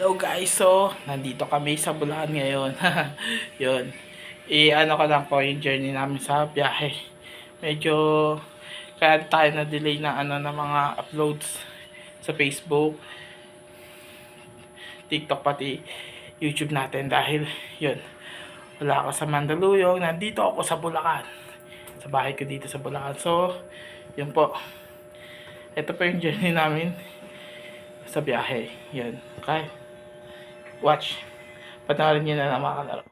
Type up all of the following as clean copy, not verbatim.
Hello guys, so nandito kami sa Bulacan ngayon. Yun. I-ano ko lang po yung journey namin sa biyahe. Medyo kaya tayo na delay na ng mga uploads sa Facebook, TikTok pati YouTube natin dahil yun. Wala ako sa Mandaluyong, nandito ako sa Bulacan. Sa bahay ko dito sa Bulacan. So, yun po. Ito po yung journey namin sa biyahe. Yun. Okay. Watch. Panoorin nyo na lang mga kalaro.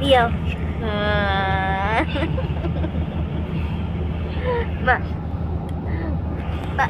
Leo. Ba. Ba.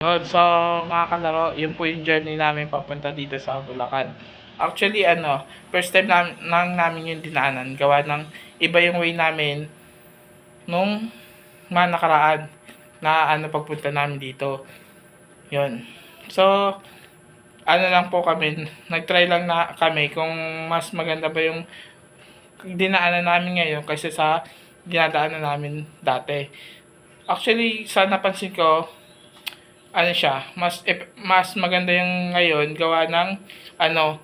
Yun, so mga kalaro, yun po yung journey namin papunta dito sa Bulacan. Actually, first time namin yung dinaanan. Gawa ng iba yung way namin nung mga nakaraan na pagpunta namin dito. Yun. So, lang po kami, nag-try lang na kami kung mas maganda ba yung dinaanan namin ngayon kaysa sa dinadaanan namin dati. Actually, sa napansin ko, mas maganda yung ngayon gawa ng 1.5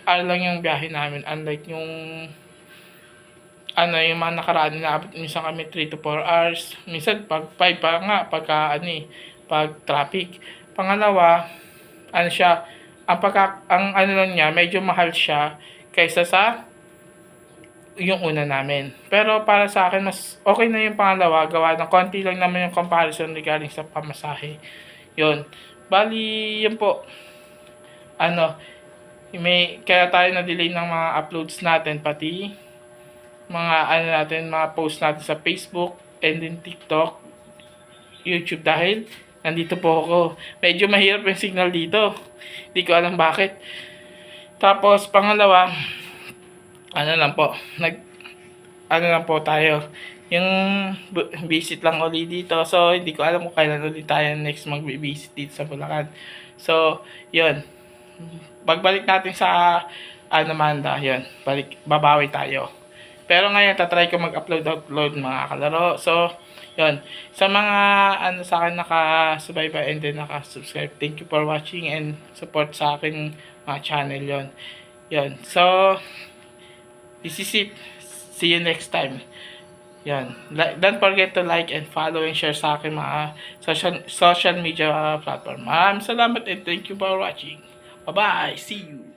hour lang yung biyahe namin, unlike yung yung mga nakaraan na minsan kami 3 to 4 hours, minsan pag 5 pa nga pagka pag traffic. Pangalawa, ang lang niya, medyo mahal siya kaysa sa yung una namin. Pero para sa akin, mas okay na yung pangalawa. Gawa ng konti lang naman yung comparison regarding sa pamasahe. Yun. Bali, yun po. Kaya tayo na-delay ng mga uploads natin. Pati mga mga post natin sa Facebook and then TikTok, YouTube. Dahil nandito po ako. Medyo mahirap yung signal dito. Hindi ko alam bakit. Tapos, pangalawa, lang po tayo. Yung visit lang ulit dito. So, hindi ko alam kung kailan ulit tayo next mag-visit dito sa Bulacan. So, yun. Pagbalik natin sa Manda, yun. Babawi tayo. Pero ngayon, tatry ko mag-upload mga kalaro. So, yun. Sa mga sa akin nakasubaybay and then nakasubscribe, thank you for watching and support sa akin mga channel yun. Yun. So, this is it. See you next time. Yan. Don't forget to like and follow and share sa akin mga social media platform. Maraming salamat and thank you for watching. Bye-bye. See you.